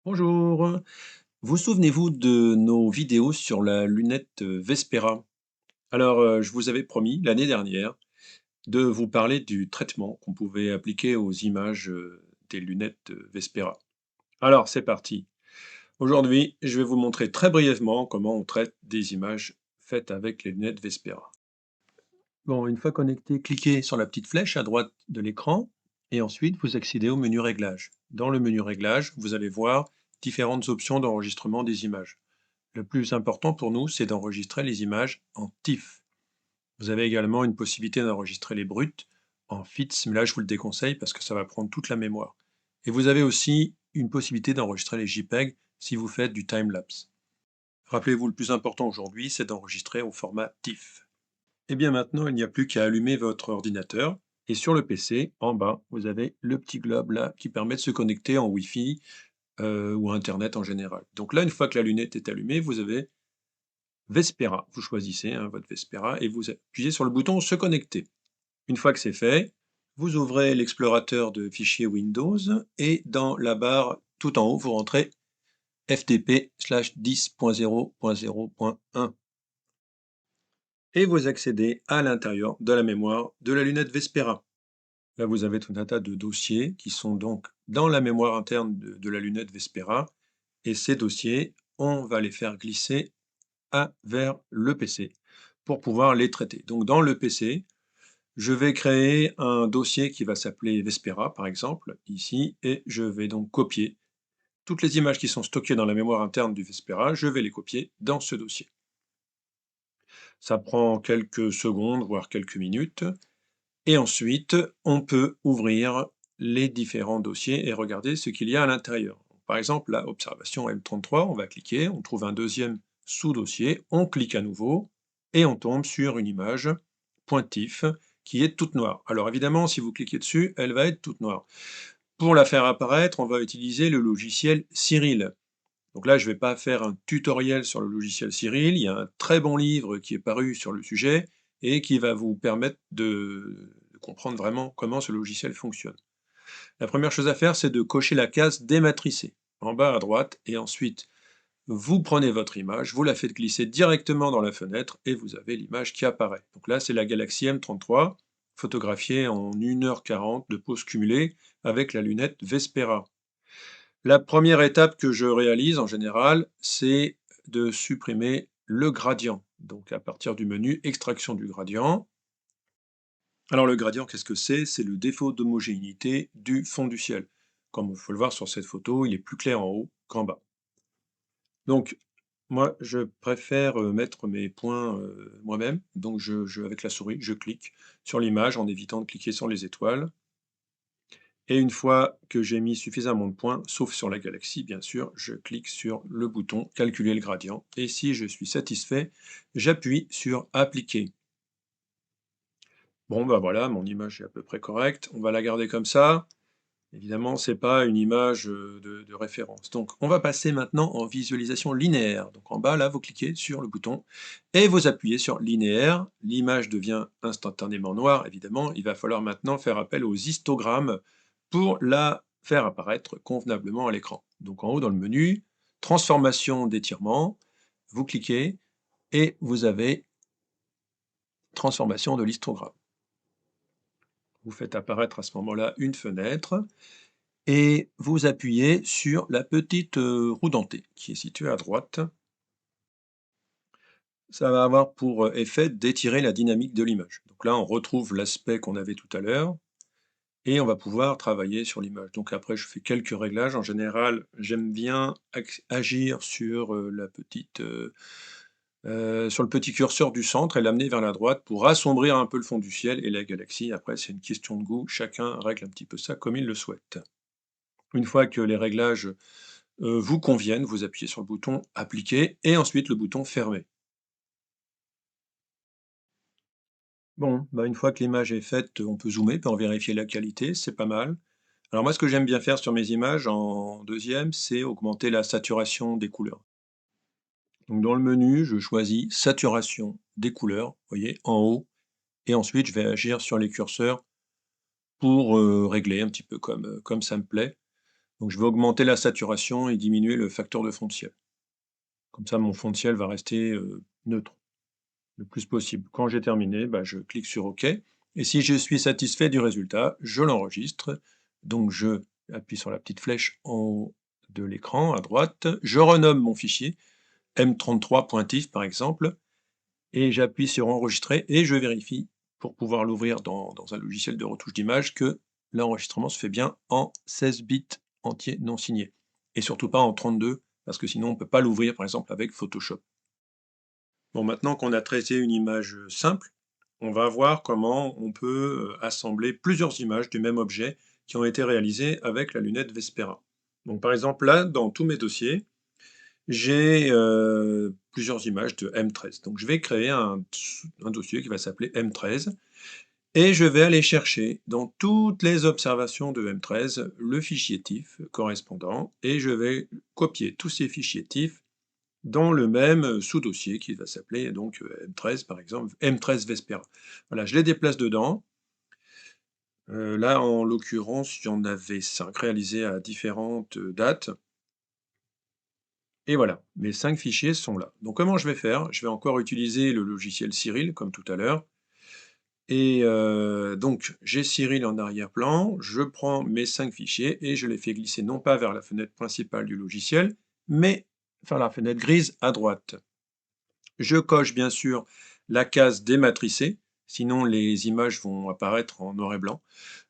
Bonjour. Vous souvenez-vous de nos vidéos sur la lunette Vespera? Alors, je vous avais promis l'année dernière de vous parler du traitement qu'on pouvait appliquer aux images des lunettes Vespera. Alors, c'est parti. Aujourd'hui, je vais vous montrer très brièvement comment on traite des images faites avec les lunettes Vespera. Bon, une fois connecté, cliquez sur la petite flèche à droite de l'écran et ensuite vous accédez au menu Réglages. Dans le menu Réglages, vous allez voir différentes options d'enregistrement des images. Le plus important pour nous, c'est d'enregistrer les images en TIFF. Vous avez également une possibilité d'enregistrer les brutes en FITS, mais là je vous le déconseille parce que ça va prendre toute la mémoire. Et vous avez aussi une possibilité d'enregistrer les JPEG si vous faites du time-lapse. Rappelez-vous, le plus important aujourd'hui, c'est d'enregistrer au format TIFF. Et bien maintenant, il n'y a plus qu'à allumer votre ordinateur. Et sur le PC, en bas, vous avez le petit globe là qui permet de se connecter en Wi-Fi ou Internet en général. Donc là, une fois que la lunette est allumée, vous avez Vespera. Vous choisissez votre Vespera et vous appuyez sur le bouton Se connecter. Une fois que c'est fait, vous ouvrez l'explorateur de fichiers Windows et dans la barre tout en haut, vous rentrez ftp/10.0.0.1 et vous accédez à l'intérieur de la mémoire de la lunette Vespera. Là, vous avez tout un tas de dossiers qui sont donc dans la mémoire interne de la lunette Vespera et ces dossiers, on va les faire glisser vers le PC pour pouvoir les traiter. Donc dans le PC, je vais créer un dossier qui va s'appeler Vespera, par exemple, ici, et je vais donc copier toutes les images qui sont stockées dans la mémoire interne du Vespera, je vais les copier dans ce dossier. Ça prend quelques secondes, voire quelques minutes, et ensuite, on peut ouvrir les différents dossiers et regarder ce qu'il y a à l'intérieur. Par exemple, la observation M33, on va cliquer, on trouve un deuxième sous-dossier, on clique à nouveau, et on tombe sur une image pointif qui est toute noire. Alors évidemment, si vous cliquez dessus, elle va être toute noire. Pour la faire apparaître, on va utiliser le logiciel Cyril. Donc là, je ne vais pas faire un tutoriel sur le logiciel Cyril, il y a un très bon livre qui est paru sur le sujet et qui va vous permettre de comprendre vraiment comment ce logiciel fonctionne. La première chose à faire, c'est de cocher la case dématricée en bas à droite et ensuite vous prenez votre image, vous la faites glisser directement dans la fenêtre et vous avez l'image qui apparaît. Donc là, c'est la galaxie M33, photographiée en 1h40 de pause cumulée avec la lunette Vespera. La première étape que je réalise en général, c'est de supprimer le gradient. Donc à partir du menu Extraction du gradient. Alors le gradient, qu'est-ce que c'est? C'est le défaut d'homogénéité du fond du ciel. Comme vous pouvez le voir sur cette photo, il est plus clair en haut qu'en bas. Donc moi, je préfère mettre mes points moi-même. Donc avec la souris, je clique sur l'image en évitant de cliquer sur les étoiles. Et une fois que j'ai mis suffisamment de points, sauf sur la galaxie bien sûr, je clique sur le bouton Calculer le gradient. Et si je suis satisfait, j'appuie sur Appliquer. Bon bah voilà, mon image est à peu près correcte. On va la garder comme ça. Évidemment, c'est pas une image de référence. Donc on va passer maintenant en visualisation linéaire. Donc en bas là, vous cliquez sur le bouton et vous appuyez sur linéaire. L'image devient instantanément noire, évidemment. Il va falloir maintenant faire appel aux histogrammes pour la faire apparaître convenablement à l'écran. Donc en haut dans le menu, transformation d'étirement, vous cliquez et vous avez transformation de l'histogramme. Vous faites apparaître à ce moment-là une fenêtre et vous appuyez sur la petite roue dentée qui est située à droite. Ça va avoir pour effet d'étirer la dynamique de l'image. Donc là, on retrouve l'aspect qu'on avait tout à l'heure et on va pouvoir travailler sur l'image. Donc après, je fais quelques réglages. En général, j'aime bien agir sur sur le petit curseur du centre et l'amener vers la droite pour assombrir un peu le fond du ciel et la galaxie. Après, c'est une question de goût. Chacun règle un petit peu ça comme il le souhaite. Une fois que les réglages vous conviennent, vous appuyez sur le bouton Appliquer et ensuite le bouton Fermer. Bon, bah une fois que l'image est faite, on peut zoomer pour en vérifier la qualité, c'est pas mal. Alors moi, ce que j'aime bien faire sur mes images en deuxième, c'est augmenter la saturation des couleurs. Donc dans le menu, je choisis Saturation des couleurs, vous voyez, en haut, et ensuite je vais agir sur les curseurs pour régler un petit peu comme ça me plaît. Donc je vais augmenter la saturation et diminuer le facteur de fond de ciel. Comme ça, mon fond de ciel va rester neutre le plus possible. Quand j'ai terminé, bah, je clique sur OK. Et si je suis satisfait du résultat, je l'enregistre. Donc je appuie sur la petite flèche en haut de l'écran à droite. Je renomme mon fichier, m33.tif par exemple, et j'appuie sur enregistrer et je vérifie pour pouvoir l'ouvrir dans un logiciel de retouche d'image que l'enregistrement se fait bien en 16 bits entiers non signés. Et surtout pas en 32, parce que sinon on ne peut pas l'ouvrir par exemple avec Photoshop. Bon, maintenant qu'on a traité une image simple, on va voir comment on peut assembler plusieurs images du même objet qui ont été réalisées avec la lunette Vespera. Donc par exemple là, dans tous mes dossiers, j'ai plusieurs images de M13. Donc je vais créer un dossier qui va s'appeler M13 et je vais aller chercher dans toutes les observations de M13 le fichier TIFF correspondant et je vais copier tous ces fichiers TIFF dans le même sous-dossier qui va s'appeler donc M13 par exemple, M13 Vespera. Voilà, je les déplace dedans. Là, en l'occurrence, il y en avait 5 réalisés à différentes dates. Et voilà, mes 5 fichiers sont là. Donc comment je vais faire? Je vais encore utiliser le logiciel Cyril, comme tout à l'heure. Et donc, j'ai Cyril en arrière-plan, je prends mes 5 fichiers et je les fais glisser non pas vers la fenêtre principale du logiciel, mais vers la fenêtre grise à droite. Je coche bien sûr la case dématricée, sinon les images vont apparaître en noir et blanc.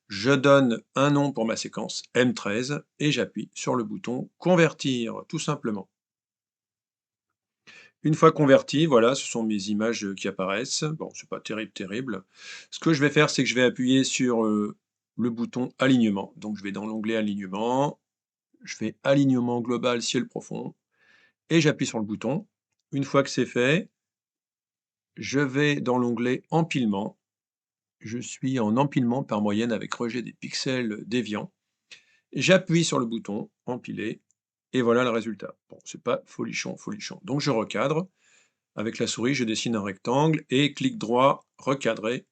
Je donne un nom pour ma séquence, M13, et j'appuie sur le bouton Convertir, tout simplement. Une fois converti, voilà, ce sont mes images qui apparaissent. Bon, c'est pas terrible. Ce que je vais faire, c'est que je vais appuyer sur le bouton Alignement. Donc je vais dans l'onglet Alignement, je fais Alignement global ciel profond, et j'appuie sur le bouton. Une fois que c'est fait, je vais dans l'onglet Empilement. Je suis en empilement par moyenne avec rejet des pixels déviants. J'appuie sur le bouton Empiler, et voilà le résultat. Bon, c'est pas folichon. Donc je recadre. Avec la souris, je dessine un rectangle et clic droit, recadrer.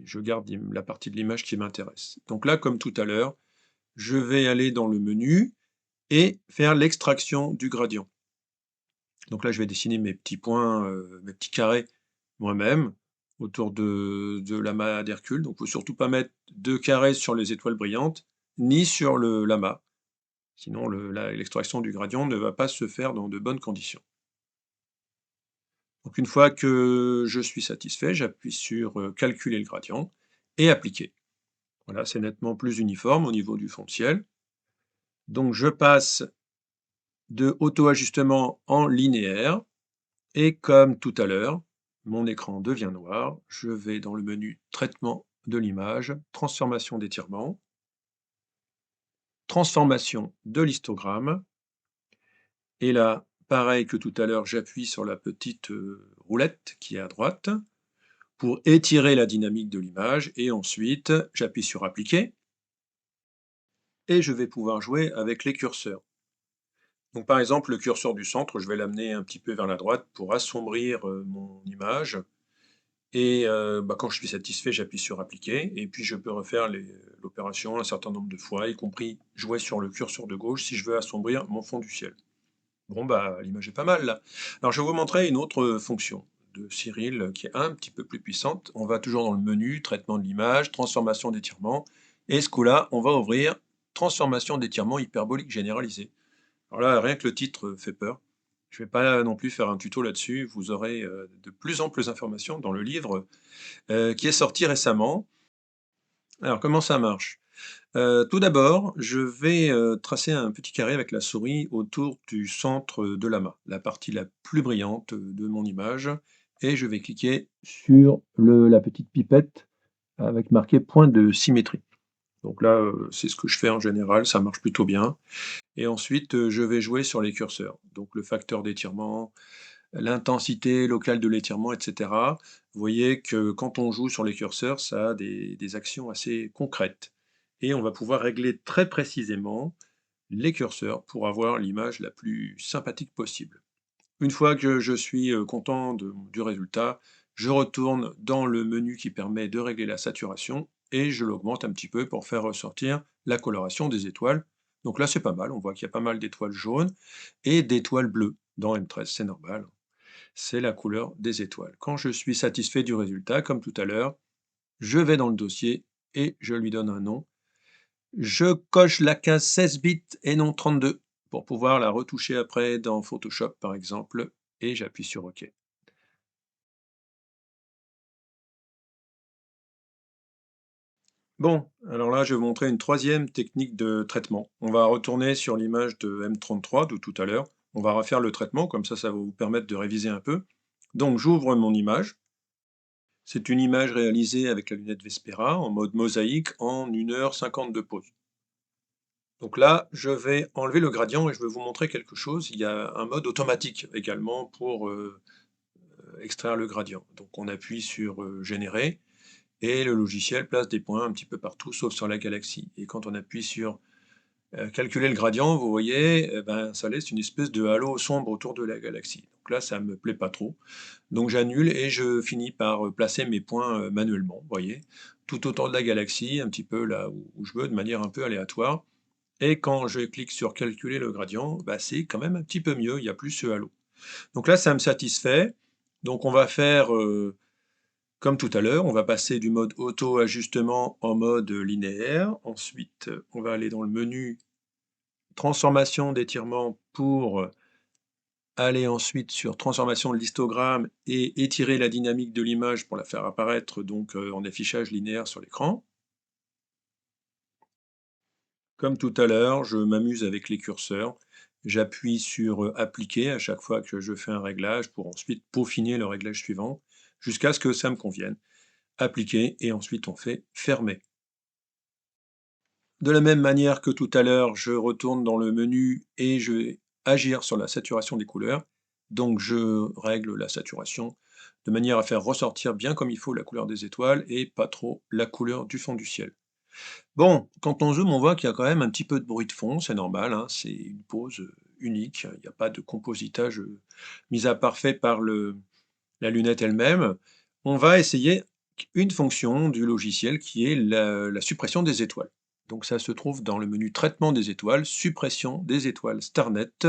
Je garde la partie de l'image qui m'intéresse. Donc là, comme tout à l'heure, je vais aller dans le menu et faire l'extraction du gradient. Donc là, je vais dessiner mes petits points, mes petits carrés moi-même autour de l'amas d'Hercule. Donc il ne faut surtout pas mettre de carrés sur les étoiles brillantes, ni sur l'amas. Sinon, l'extraction du gradient ne va pas se faire dans de bonnes conditions. Donc une fois que je suis satisfait, j'appuie sur Calculer le gradient et Appliquer. Voilà, c'est nettement plus uniforme au niveau du fond de ciel. Donc je passe de auto-ajustement en linéaire et comme tout à l'heure, mon écran devient noir. Je vais dans le menu Traitement de l'image, Transformation d'étirement, Transformation de l'histogramme. Et là, pareil que tout à l'heure, j'appuie sur la petite roulette qui est à droite pour étirer la dynamique de l'image, et ensuite j'appuie sur Appliquer, et je vais pouvoir jouer avec les curseurs. Donc par exemple, le curseur du centre, je vais l'amener un petit peu vers la droite pour assombrir mon image, et quand je suis satisfait, j'appuie sur Appliquer, et puis je peux refaire l'opération un certain nombre de fois, y compris jouer sur le curseur de gauche si je veux assombrir mon fond du ciel. Bon, bah, l'image est pas mal là. Alors, je vais vous montrer une autre fonction de Cyril qui est un petit peu plus puissante. On va toujours dans le menu, traitement de l'image, transformation d'étirement. Et ce coup-là, on va ouvrir transformation d'étirement hyperbolique généralisé. Alors là, rien que le titre fait peur. Je ne vais pas non plus faire un tuto là-dessus. Vous aurez de plus amples informations dans le livre qui est sorti récemment. Alors, comment ça marche? Tout d'abord, je vais tracer un petit carré avec la souris autour du centre de l'amas, la partie la plus brillante de mon image, et je vais cliquer sur la petite pipette avec marqué point de symétrie. Donc là, c'est ce que je fais en général, ça marche plutôt bien. Et ensuite, je vais jouer sur les curseurs, donc le facteur d'étirement, l'intensité locale de l'étirement, etc. Vous voyez que quand on joue sur les curseurs, ça a des actions assez concrètes. Et on va pouvoir régler très précisément les curseurs pour avoir l'image la plus sympathique possible. Une fois que je suis content du résultat, je retourne dans le menu qui permet de régler la saturation et je l'augmente un petit peu pour faire ressortir la coloration des étoiles. Donc là, c'est pas mal, on voit qu'il y a pas mal d'étoiles jaunes et d'étoiles bleues dans M13, c'est normal, c'est la couleur des étoiles. Quand je suis satisfait du résultat, comme tout à l'heure, je vais dans le dossier et je lui donne un nom. Je coche la case 16 bits et non 32 pour pouvoir la retoucher après dans Photoshop par exemple, et j'appuie sur OK. Bon, alors là, je vais vous montrer une troisième technique de traitement. On va retourner sur l'image de M33 de tout à l'heure. On va refaire le traitement, comme ça va vous permettre de réviser un peu. Donc j'ouvre mon image. C'est une image réalisée avec la lunette Vespera en mode mosaïque en 1h50 de pause. Donc là, je vais enlever le gradient et je vais vous montrer quelque chose. Il y a un mode automatique également pour extraire le gradient. Donc on appuie sur Générer et le logiciel place des points un petit peu partout sauf sur la galaxie. Et quand on appuie sur Calculer le gradient, vous voyez, eh ben, ça laisse une espèce de halo sombre autour de la galaxie. Donc là, ça me plaît pas trop. Donc j'annule et je finis par placer mes points manuellement, vous voyez, tout autour de la galaxie, un petit peu là où je veux, de manière un peu aléatoire. Et quand je clique sur calculer le gradient, bah, c'est quand même un petit peu mieux, il n'y a plus ce halo. Donc là, ça me satisfait. Donc on va faire comme tout à l'heure, on va passer du mode auto-ajustement en mode linéaire. Ensuite, on va aller dans le menu transformation d'étirement pour aller ensuite sur transformation de l'histogramme et étirer la dynamique de l'image pour la faire apparaître donc en affichage linéaire sur l'écran. Comme tout à l'heure, je m'amuse avec les curseurs. J'appuie sur appliquer à chaque fois que je fais un réglage pour ensuite peaufiner le réglage suivant jusqu'à ce que ça me convienne. Appliquer et ensuite on fait fermer. De la même manière que tout à l'heure, je retourne dans le menu et je vais agir sur la saturation des couleurs. Donc je règle la saturation de manière à faire ressortir bien comme il faut la couleur des étoiles et pas trop la couleur du fond du ciel. Bon, quand on zoome, on voit qu'il y a quand même un petit peu de bruit de fond, c'est normal, hein, c'est une pose unique, il n'y a pas de compositage mis à part fait par la lunette elle-même. On va essayer une fonction du logiciel qui est la suppression des étoiles. Donc ça se trouve dans le menu traitement des étoiles, suppression des étoiles StarNet.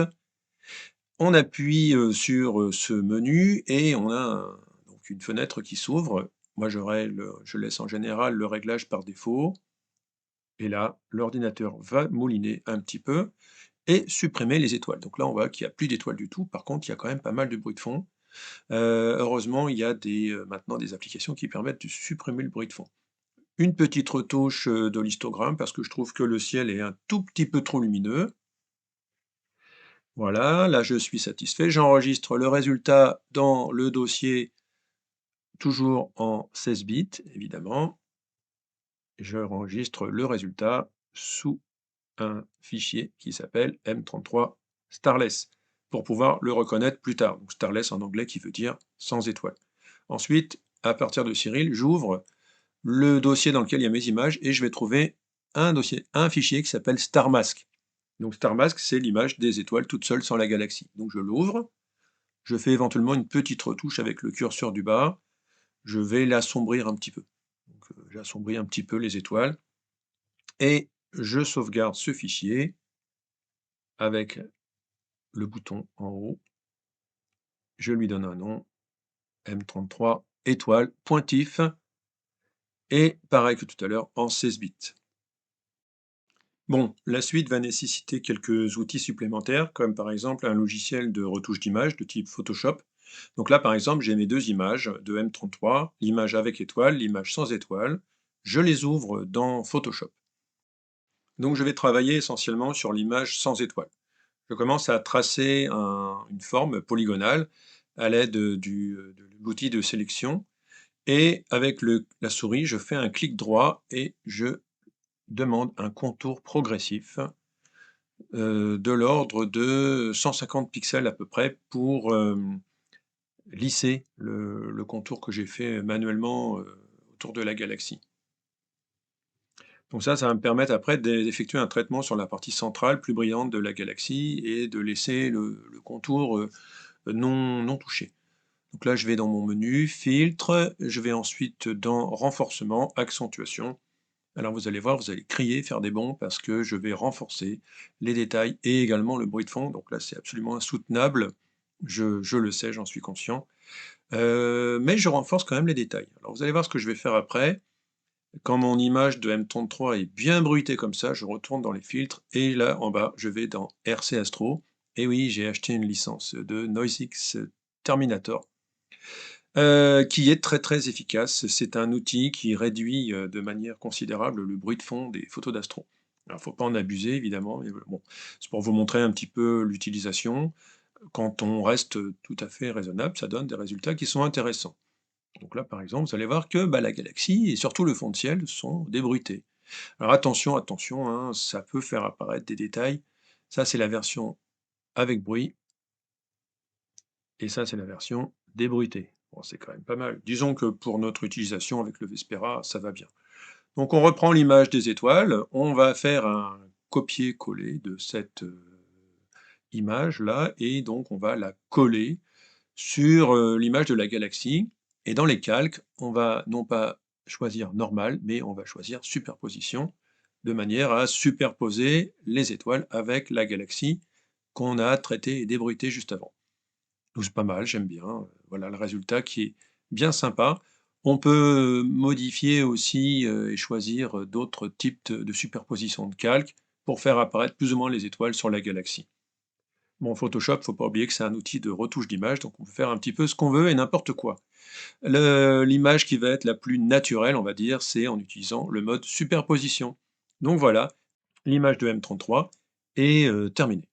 On appuie sur ce menu et on a donc une fenêtre qui s'ouvre. Moi je laisse en général le réglage par défaut. Et là, l'ordinateur va mouliner un petit peu et supprimer les étoiles. Donc là, on voit qu'il n'y a plus d'étoiles du tout. Par contre, il y a quand même pas mal de bruit de fond. Heureusement, il y a maintenant des applications qui permettent de supprimer le bruit de fond. Une petite retouche de l'histogramme parce que je trouve que le ciel est un tout petit peu trop lumineux. Voilà, là je suis satisfait. J'enregistre le résultat dans le dossier, toujours en 16 bits, évidemment. Je enregistre le résultat sous un fichier qui s'appelle M33 Starless, pour pouvoir le reconnaître plus tard. Donc Starless en anglais qui veut dire sans étoile. Ensuite, à partir de Cyril, j'ouvre le dossier dans lequel il y a mes images et je vais trouver un fichier qui s'appelle StarMask. Donc StarMask, c'est l'image des étoiles toutes seules sans la galaxie. Donc je l'ouvre, je fais éventuellement une petite retouche avec le curseur du bas, je vais l'assombrir un petit peu. J'assombris un petit peu les étoiles et je sauvegarde ce fichier avec le bouton en haut, je lui donne un nom, M33 étoile pointif, et pareil que tout à l'heure en 16 bits. Bon, la suite va nécessiter quelques outils supplémentaires, comme par exemple un logiciel de retouche d'image de type Photoshop. Donc là, par exemple, j'ai mes deux images de M33, l'image avec étoile, l'image sans étoile. Je les ouvre dans Photoshop. Donc je vais travailler essentiellement sur l'image sans étoile. Je commence à tracer une forme polygonale à l'aide de l'outil de sélection. Et avec la souris, je fais un clic droit et je demande un contour progressif de l'ordre de 150 pixels à peu près pour lisser le contour que j'ai fait manuellement autour de la galaxie. Donc ça va me permettre après d'effectuer un traitement sur la partie centrale plus brillante de la galaxie et de laisser le contour non touché. Donc là, je vais dans mon menu, filtre, je vais ensuite dans renforcement, accentuation, Alors vous allez voir, vous allez crier, faire des bonds parce que je vais renforcer les détails et également le bruit de fond. Donc là, c'est absolument insoutenable. Je le sais, j'en suis conscient. Mais je renforce quand même les détails. Alors vous allez voir ce que je vais faire après. Quand mon image de M33 est bien bruitée comme ça, je retourne dans les filtres et là en bas, je vais dans RC Astro. Et oui, j'ai acheté une licence de NoiseX Terminator qui est très très efficace. C'est un outil qui réduit de manière considérable le bruit de fond des photos d'astro. Alors, faut pas en abuser évidemment, mais bon, c'est pour vous montrer un petit peu l'utilisation. Quand on reste tout à fait raisonnable, ça donne des résultats qui sont intéressants. Donc là, par exemple, vous allez voir que bah, la galaxie et surtout le fond de ciel sont débruités. Alors attention, attention, hein, ça peut faire apparaître des détails. Ça, c'est la version avec bruit, et ça, c'est la version débruitée. Bon, c'est quand même pas mal. Disons que pour notre utilisation avec le Vespera, ça va bien. Donc on reprend l'image des étoiles, on va faire un copier-coller de cette image-là, et donc on va la coller sur l'image de la galaxie. Et dans les calques, on va non pas choisir normal, mais on va choisir superposition, de manière à superposer les étoiles avec la galaxie qu'on a traitée et débruitée juste avant. Donc c'est pas mal, j'aime bien, voilà le résultat qui est bien sympa. On peut modifier aussi, et choisir, d'autres types de superposition de calques pour faire apparaître plus ou moins les étoiles sur la galaxie. Bon, Photoshop, faut pas oublier que c'est un outil de retouche d'image, donc on peut faire un petit peu ce qu'on veut et n'importe quoi. L'image qui va être la plus naturelle, on va dire, c'est en utilisant le mode superposition. Donc voilà, l'image de M33 est, terminée.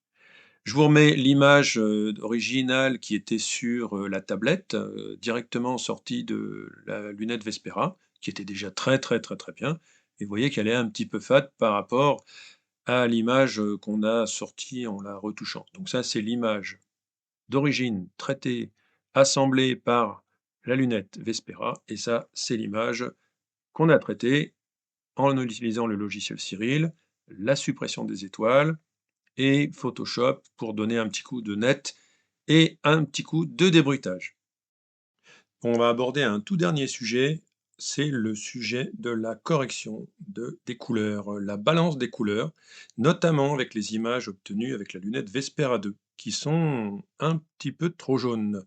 Je vous remets l'image originale qui était sur la tablette, directement sortie de la lunette Vespera, qui était déjà très très très très bien. Et vous voyez qu'elle est un petit peu fade par rapport à l'image qu'on a sortie en la retouchant. Donc ça, c'est l'image d'origine traitée, assemblée par la lunette Vespera. Et ça, c'est l'image qu'on a traitée en utilisant le logiciel Cyril, la suppression des étoiles, et Photoshop pour donner un petit coup de net et un petit coup de débruitage. On va aborder un tout dernier sujet, c'est le sujet de la correction des couleurs, la balance des couleurs, notamment avec les images obtenues avec la lunette Vespera 2, qui sont un petit peu trop jaunes.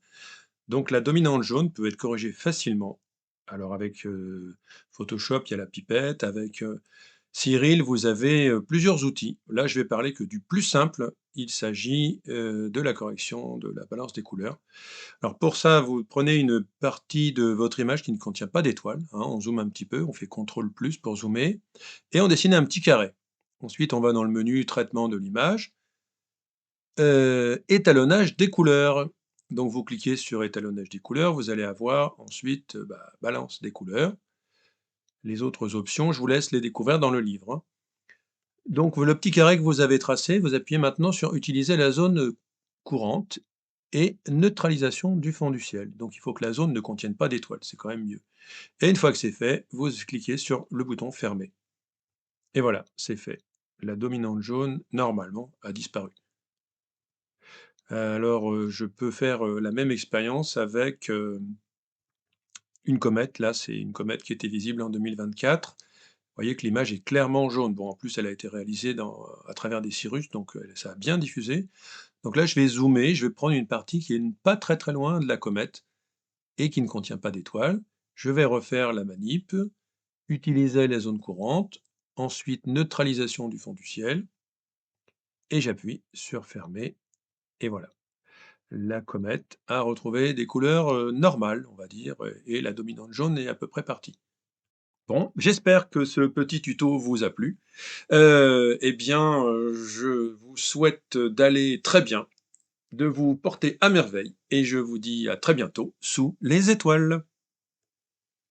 Donc la dominante jaune peut être corrigée facilement. Alors avec Photoshop, il y a la pipette, avec Cyril, vous avez plusieurs outils. Là, je vais parler que du plus simple. Il s'agit de la correction de la balance des couleurs. Alors pour ça, vous prenez une partie de votre image qui ne contient pas d'étoiles, hein, on zoome un petit peu, on fait CTRL plus pour zoomer, et on dessine un petit carré. Ensuite, on va dans le menu traitement de l'image, étalonnage des couleurs. Donc vous cliquez sur étalonnage des couleurs, vous allez avoir ensuite balance des couleurs. Les autres options, je vous laisse les découvrir dans le livre, hein. Donc le petit carré que vous avez tracé, vous appuyez maintenant sur utiliser la zone courante et neutralisation du fond du ciel. Donc il faut que la zone ne contienne pas d'étoiles, c'est quand même mieux. Et une fois que c'est fait, vous cliquez sur le bouton fermer. Et voilà, c'est fait. La dominante jaune, normalement, a disparu. Alors je peux faire la même expérience avec une comète. Là, c'est une comète qui était visible en 2024. Vous voyez que l'image est clairement jaune. Bon, en plus, elle a été réalisée à travers des cirrus, donc ça a bien diffusé. Donc là, je vais zoomer, je vais prendre une partie qui est pas très très loin de la comète et qui ne contient pas d'étoiles. Je vais refaire la manip, utiliser la zone courante, ensuite neutralisation du fond du ciel, et j'appuie sur fermer, et voilà. La comète a retrouvé des couleurs normales, on va dire, et la dominante jaune est à peu près partie. Bon, j'espère que ce petit tuto vous a plu. Eh bien, je vous souhaite d'aller très bien, de vous porter à merveille, et je vous dis à très bientôt sous les étoiles.